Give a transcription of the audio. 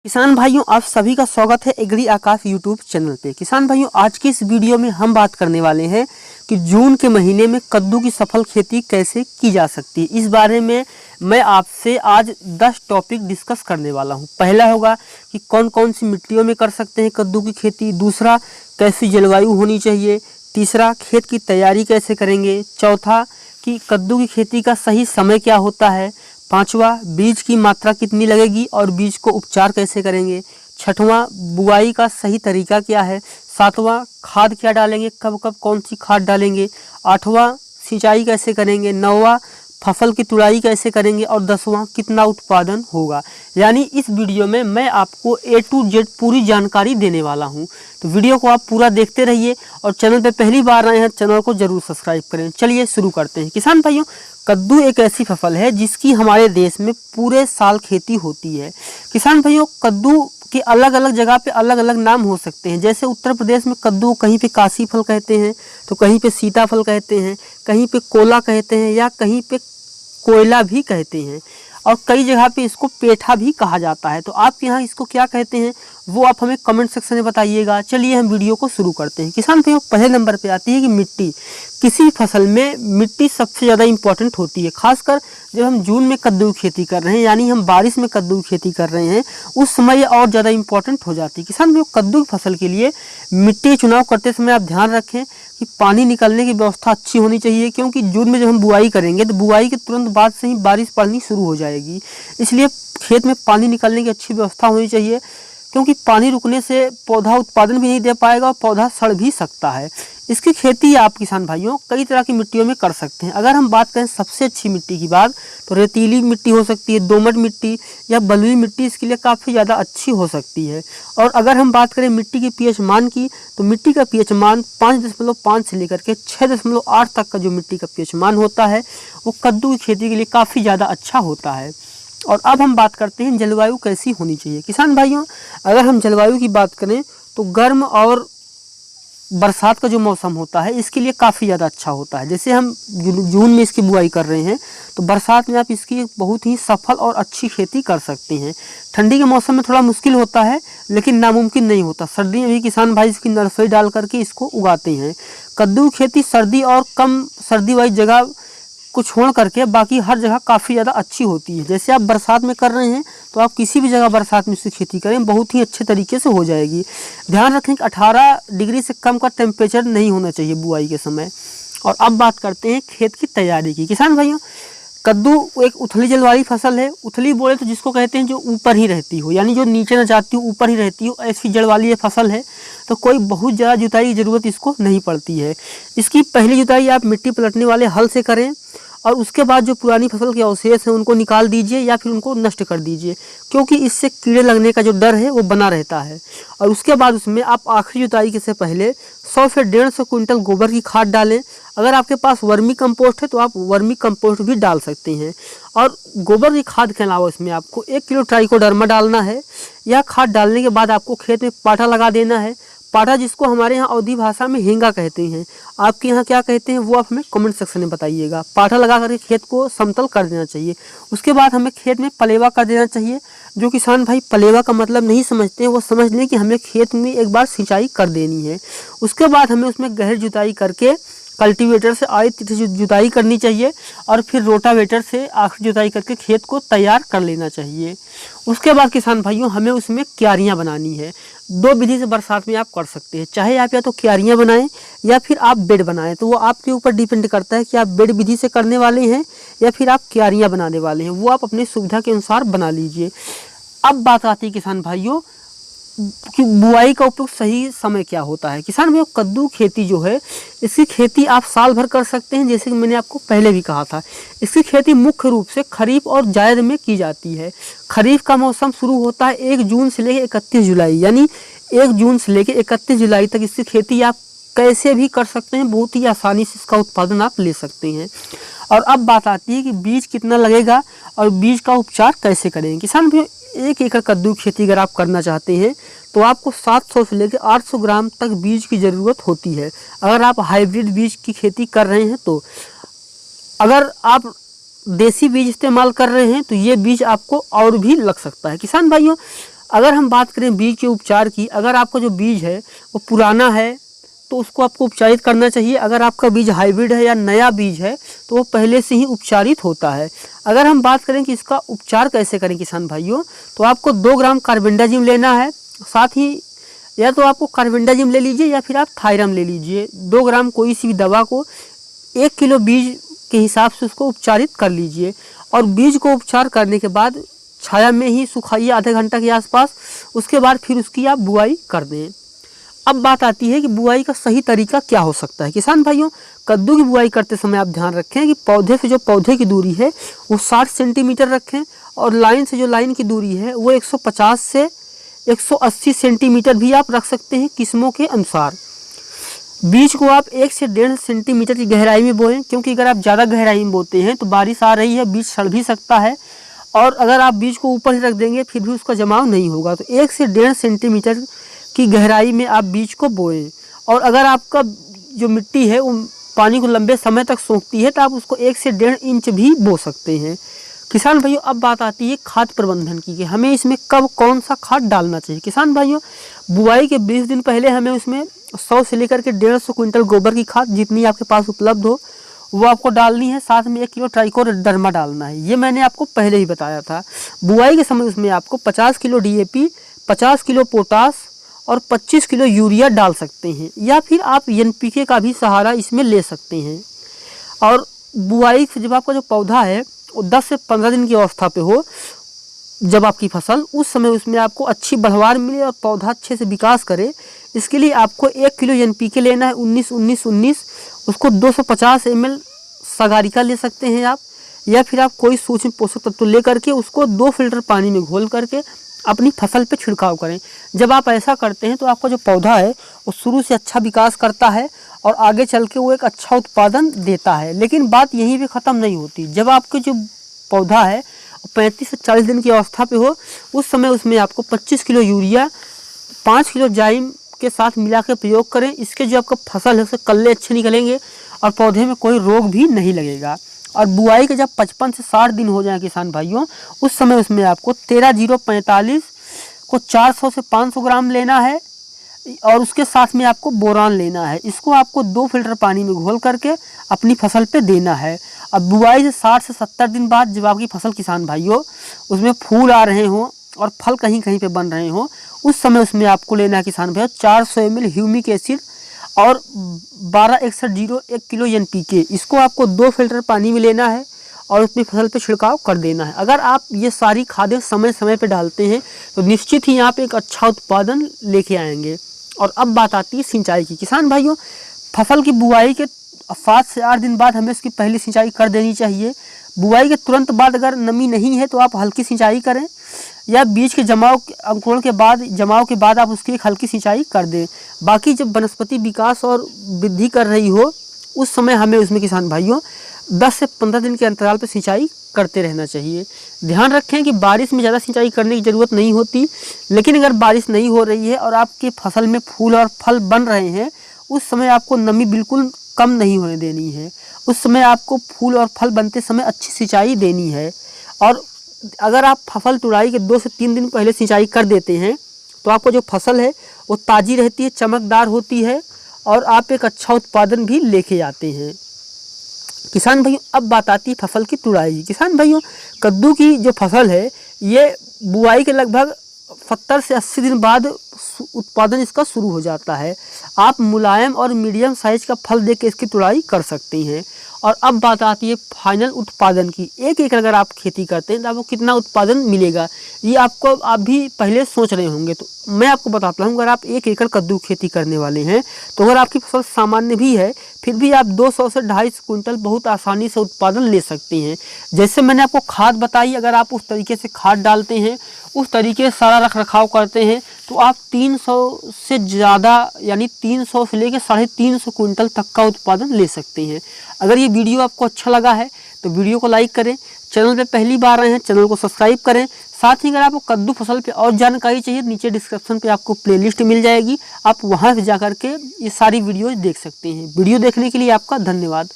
किसान भाइयों, आप सभी का स्वागत है एग्री आकाश यूट्यूब चैनल पे। किसान भाइयों, आज की इस वीडियो में हम बात करने वाले हैं कि जून के महीने में कद्दू की सफल खेती कैसे की जा सकती है। इस बारे में मैं आपसे आज 10 टॉपिक डिस्कस करने वाला हूं। पहला होगा कि कौन कौन सी मिट्टियों में कर सकते हैं कद्दू की खेती। दूसरा, कैसी जलवायु होनी चाहिए। तीसरा, खेत की तैयारी कैसे करेंगे। चौथा, कि कद्दू की खेती का सही समय क्या होता है। पांचवा, बीज की मात्रा कितनी लगेगी और बीज को उपचार कैसे करेंगे। छठवां, बुआई का सही तरीका क्या है। सातवां, खाद क्या डालेंगे, कब कब कौन सी खाद डालेंगे। आठवां, सिंचाई कैसे करेंगे। नौवां, फसल की तुड़ाई कैसे करेंगे। और 10वां, कितना उत्पादन होगा। यानी इस वीडियो में मैं आपको A to Z पूरी जानकारी देने वाला हूं। तो वीडियो को आप पूरा देखते रहिए और चैनल पे पहली बार आए हैं चैनल को जरूर सब्सक्राइब करें। चलिए शुरू करते हैं। किसान भाइयों, कद्दू एक ऐसी फसल है जिसकी हमारे देश में पूरे साल खेती होती है। किसान भाइयों, कद्दू के अलग अलग जगह पे अलग अलग नाम हो सकते हैं। जैसे उत्तर प्रदेश में कद्दू कहीं पे काशी फल कहते हैं, तो कहीं पे सीताफल कहते हैं, कहीं पे कोला कहते हैं, या कहीं पे कोयला भी कहते हैं, और कई जगह पे इसको पेठा भी कहा जाता है। तो आपके यहाँ इसको क्या कहते हैं वो आप हमें कमेंट सेक्शन में बताइएगा। चलिए हम वीडियो को शुरू करते हैं। किसान भाइयों, पहले नंबर पे आती है कि मिट्टी। किसी फसल में मिट्टी सबसे ज़्यादा इम्पॉर्टेंट होती है। खासकर जब हम जून में कद्दू की खेती कर रहे हैं, यानी हम बारिश में कद्दू की खेती कर रहे हैं, उस समय ये और ज़्यादा इम्पॉर्टेंट हो जाती है। किसान भाइयों, कद्दू की फसल के लिए मिट्टी चुनाव करते समय आप ध्यान रखें कि पानी निकलने की व्यवस्था अच्छी होनी चाहिए, क्योंकि जून में जब हम बुआई करेंगे तो बुआई के तुरंत बाद से ही बारिश पड़नी शुरू हो जाएगी। इसलिए खेत में पानी निकलने की अच्छी व्यवस्था होनी चाहिए, क्योंकि पानी रुकने से पौधा उत्पादन भी नहीं दे पाएगा और पौधा सड़ भी सकता है। इसकी खेती आप किसान भाइयों कई तरह की मिट्टियों में कर सकते हैं। अगर हम बात करें सबसे अच्छी मिट्टी की बात, तो रेतीली मिट्टी हो सकती है, दोमट मिट्टी या बलुई मिट्टी इसके लिए काफ़ी ज़्यादा अच्छी हो सकती है। और अगर हम बात करें मिट्टी के पीएच मान की, तो मिट्टी का पीएच मान 5.5 से लेकर के 6.8 तक का जो मिट्टी का पीएच मान होता है वो कद्दू की खेती के लिए काफ़ी ज़्यादा अच्छा होता है। और अब हम बात करते हैं जलवायु कैसी होनी चाहिए। किसान भाइयों, अगर हम जलवायु की बात करें तो गर्म और बरसात का जो मौसम होता है इसके लिए काफ़ी ज़्यादा अच्छा होता है। जैसे हम जून में इसकी बुआई कर रहे हैं, तो बरसात में आप इसकी बहुत ही सफल और अच्छी खेती कर सकते हैं। ठंडी के मौसम में थोड़ा मुश्किल होता है, लेकिन नामुमकिन नहीं होता। सर्दी में भी किसान भाई इसकी नर्सरी डाल करके इसको उगाते हैं। कद्दू की खेती सर्दी और कम सर्दी वाली जगह को छोड़ करके बाकी हर जगह काफ़ी ज़्यादा अच्छी होती है। जैसे आप बरसात में कर रहे हैं तो आप किसी भी जगह बरसात में इसकी खेती करें, बहुत ही अच्छे तरीके से हो जाएगी। ध्यान रखें कि 18 डिग्री से कम का टेम्परेचर नहीं होना चाहिए बुआई के समय। और अब बात करते हैं खेत की तैयारी की। किसान भाइयों, कद्दू एक उथली जल वाली फसल है। उथली बोले तो जिसको कहते हैं जो ऊपर ही रहती हो, यानी जो नीचे न जाती हो ऊपर ही रहती हो, ऐसी जड़ वाली ये फसल है। तो कोई बहुत ज़्यादा जुताई की ज़रूरत इसको नहीं पड़ती है। इसकी पहली जुताई आप मिट्टी पलटने वाले हल से करें, और उसके बाद जो पुरानी फसल के अवशेष हैं उनको निकाल दीजिए या फिर उनको नष्ट कर दीजिए, क्योंकि इससे कीड़े लगने का जो डर है वो बना रहता है। और उसके बाद उसमें आप आखिरी जुताई के से पहले 100 से 150 क्विंटल गोबर की खाद डालें। अगर आपके पास वर्मी कंपोस्ट है तो आप वर्मी कंपोस्ट भी डाल सकते हैं। और गोबर की खाद के अलावा इसमें आपको 1 किलो ट्राइकोडर्मा डालना है। यह खाद डालने के बाद आपको खेत में पाटा लगा देना है। पाटा, जिसको हमारे यहाँ अवधी भाषा में हेंगा कहते हैं, आपके यहाँ क्या कहते हैं वो आप हमें कमेंट सेक्शन में बताइएगा। पाटा लगा करके खेत को समतल कर देना चाहिए। उसके बाद हमें खेत में पलेवा कर देना चाहिए। जो किसान भाई पलेवा का मतलब नहीं समझते हैं वो समझ लें कि हमें खेत में एक बार सिंचाई कर देनी है। उसके बाद हमें उसमें गहरी जुताई करके कल्टीवेटर से आए जुताई करनी चाहिए, और फिर रोटावेटर से आखिरी जुताई करके खेत को तैयार कर लेना चाहिए। उसके बाद किसान भाइयों हमें उसमें क्यारियाँ बनानी है। 2 विधि से बरसात में आप कर सकते हैं, चाहे आप या तो क्यारियाँ बनाएं या फिर आप बेड बनाएं। तो वो आपके ऊपर डिपेंड करता है कि आप बेड विधि से करने वाले हैं या फिर आप क्यारियाँ बनाने वाले हैं। वो आप अपनी सुविधा के अनुसार बना लीजिए। अब बात आती है किसान भाइयों कि बुआई का उपयुक्त सही समय क्या होता है। किसान भाइयों, कद्दू खेती जो है इसकी खेती आप साल भर कर सकते हैं, जैसे कि मैंने आपको पहले भी कहा था। इसकी खेती मुख्य रूप से खरीफ और जायद में की जाती है। खरीफ का मौसम शुरू होता है 1 जून से लेकर 31 जुलाई, यानी 1 जून से लेकर 31 जुलाई तक इसकी खेती आप कैसे भी कर सकते हैं। बहुत ही आसानी से इसका उत्पादन आप ले सकते हैं। और अब बात आती है कि बीज कितना लगेगा और बीज का उपचार कैसे करेंगे। किसान भाइयों, 1 एकड़ कद्दू की खेती अगर आप करना चाहते हैं तो आपको 700 से लेकर 800 ग्राम तक बीज की ज़रूरत होती है। अगर आप हाइब्रिड बीज की खेती कर रहे हैं तो, अगर आप देसी बीज इस्तेमाल कर रहे हैं तो ये बीज आपको और भी लग सकता है। किसान भाइयों, अगर हम बात करें बीज के उपचार की, अगर आपका जो बीज है वो पुराना है तो उसको आपको उपचारित करना चाहिए। अगर आपका बीज हाइब्रिड है या नया बीज है तो वो पहले से ही उपचारित होता है। अगर हम बात करें कि इसका उपचार कैसे करें किसान भाइयों, तो आपको 2 ग्राम कार्बेंडाजिम लेना है। साथ ही या तो आपको कार्बेंडाजिम ले लीजिए या फिर आप थायरम ले लीजिए। 2 ग्राम कोई सी भी दवा को 1 किलो बीज के हिसाब से उसको उपचारित कर लीजिए और बीज को उपचार करने के बाद छाया में ही सुखाइए आधे घंटा के आसपास। उसके बाद फिर उसकी आप बुआई कर दें। अब बात आती है कि बुआई का सही तरीका क्या हो सकता है। किसान भाइयों, कद्दू की बुआई करते समय आप ध्यान रखें कि पौधे से जो पौधे की दूरी है वो 60 सेंटीमीटर रखें और लाइन से जो लाइन की दूरी है वो 150 से 180 सेंटीमीटर भी आप रख सकते हैं किस्मों के अनुसार। बीज को आप 1 से 1.5 सेंटीमीटर की गहराई में बोएं, क्योंकि अगर आप ज़्यादा गहराई में बोते हैं तो बारिश आ रही है, बीज सड़ भी सकता है और अगर आप बीज को ऊपर ही रख देंगे फिर भी उसका जमाव नहीं होगा। तो 1 से 1.5 सेंटीमीटर की गहराई में आप बीज को बोएं। और अगर आपका जो मिट्टी है वो पानी को लंबे समय तक सोखती है तो आप उसको 1 से 1.5 इंच भी बो सकते हैं। किसान भाइयों, अब बात आती है खाद प्रबंधन की कि हमें इसमें कब कौन सा खाद डालना चाहिए। किसान भाइयों, बुआई के 20 दिन पहले हमें उसमें 100 से लेकर के 150 क्विंटल गोबर की खाद जितनी आपके पास उपलब्ध हो वो आपको डालनी है। साथ में 1 किलो ट्राइकोडर्मा डालना है, ये मैंने आपको पहले ही बताया था। बुआई के समय उसमें आपको 50 किलो DAP, 50 किलो पोटास और 25 किलो यूरिया डाल सकते हैं या फिर आप NPK का भी सहारा इसमें ले सकते हैं। और बुआई से जब आपका जो पौधा है वो 10 से 15 दिन की अवस्था पे हो, जब आपकी फसल, उस समय उसमें आपको अच्छी बढ़वार मिले और पौधा अच्छे से विकास करे, इसके लिए आपको 1 किलो NPK लेना है 19-19-19। उसको 250 ml सागारिका ले सकते हैं आप, या फिर आप कोई सूक्ष्म पोषक तत्व ले करके उसको 2 फिल्टर पानी में घोल करके अपनी फसल पे छिड़काव करें। जब आप ऐसा करते हैं तो आपका जो पौधा है वो शुरू से अच्छा विकास करता है और आगे चल के वो एक अच्छा उत्पादन देता है। लेकिन बात यहीं पे ख़त्म नहीं होती। जब आपके जो पौधा है 35 से 40 दिन की अवस्था पे हो, उस समय उसमें आपको 25 किलो यूरिया 5 किलो जाइम के साथ मिला के प्रयोग करें। इसके जो आपका फसल है उसके कल्ले अच्छे निकलेंगे और पौधे में कोई रोग भी नहीं लगेगा। और बुआई के जब 55 से 60 दिन हो जाए किसान भाइयों, उस समय उसमें आपको 13-0-45 को 400 से 500 ग्राम लेना है और उसके साथ में आपको बोरान लेना है। इसको आपको 2 फिल्टर पानी में घोल करके अपनी फसल पे देना है। अब बुआई से 60 से 70 दिन बाद जब आपकी फसल किसान भाइयों उसमें फूल आ रहे हों और फल कहीं कहीं पे बन रहे हों, उस समय उसमें आपको लेना है किसान भाइयों 400 ml ह्यूमिक एसिड और 12-61-0 1 किलो NPK। इसको आपको 2 फिल्टर पानी में लेना है और अपनी फसल पे छिड़काव कर देना है। अगर आप ये सारी खादें समय समय पे डालते हैं तो निश्चित ही आप एक अच्छा उत्पादन लेके आएंगे। और अब बात आती है सिंचाई की। किसान भाइयों, फसल की बुआई के 7 से 8 दिन बाद हमें इसकी पहली सिंचाई कर देनी चाहिए। बुआई के तुरंत बाद अगर नमी नहीं है तो आप हल्की सिंचाई करें या बीज के अंकुरण के बाद आप उसकी एक हल्की सिंचाई कर दें। बाकी जब वनस्पति विकास और वृद्धि कर रही हो उस समय हमें उसमें किसान भाइयों 10 से 15 दिन के अंतराल पर सिंचाई करते रहना चाहिए। ध्यान रखें कि बारिश में ज़्यादा सिंचाई करने की ज़रूरत नहीं होती, लेकिन अगर बारिश नहीं हो रही है और आपके फसल में फूल और फल बन रहे हैं उस समय आपको नमी बिल्कुल कम नहीं होने देनी है। उस समय आपको फूल और फल बनते समय अच्छी सिंचाई देनी है। और अगर आप फसल तुड़ाई के 2 से 3 दिन पहले सिंचाई कर देते हैं तो आपको जो फसल है वो ताज़ी रहती है, चमकदार होती है और आप एक अच्छा उत्पादन भी लेके आते हैं। किसान भाइयों, अब बात आती है फसल की तुड़ाई। किसान भाइयों, कद्दू की जो फसल है ये बुआई के लगभग 70 से 80 दिन बाद उत्पादन इसका शुरू हो जाता है। आप मुलायम और मीडियम साइज का फल देके इसकी तुड़ाई कर सकते हैं। और अब बात आती है फाइनल उत्पादन की। 1 एकड़ अगर आप खेती करते हैं तो आपको कितना उत्पादन मिलेगा, ये आपको आप भी पहले सोच रहे होंगे। तो मैं आपको बताता हूँ, अगर आप 1 एकड़ कद्दू खेती करने वाले हैं तो अगर आपकी फसल सामान्य भी है फिर भी आप 200 से 250 क्विंटल बहुत आसानी से उत्पादन ले सकते हैं। जैसे मैंने आपको खाद बताई, अगर आप उस तरीके से खाद डालते हैं, उस तरीके से सारा रख रखाव करते हैं तो आप 300 से ज़्यादा यानी 300 से लेकर 350 क्विंटल तक का उत्पादन ले सकते हैं। अगर ये वीडियो आपको अच्छा लगा है तो वीडियो को लाइक करें, चैनल पे पहली बार आए हैं चैनल को सब्सक्राइब करें। साथ ही अगर आपको कद्दू फसल पे और जानकारी चाहिए नीचे डिस्क्रिप्शन पे आपको प्लेलिस्ट मिल जाएगी, आप वहाँ से जा कर के ये सारी वीडियोज़ देख सकते हैं। वीडियो देखने के लिए आपका धन्यवाद।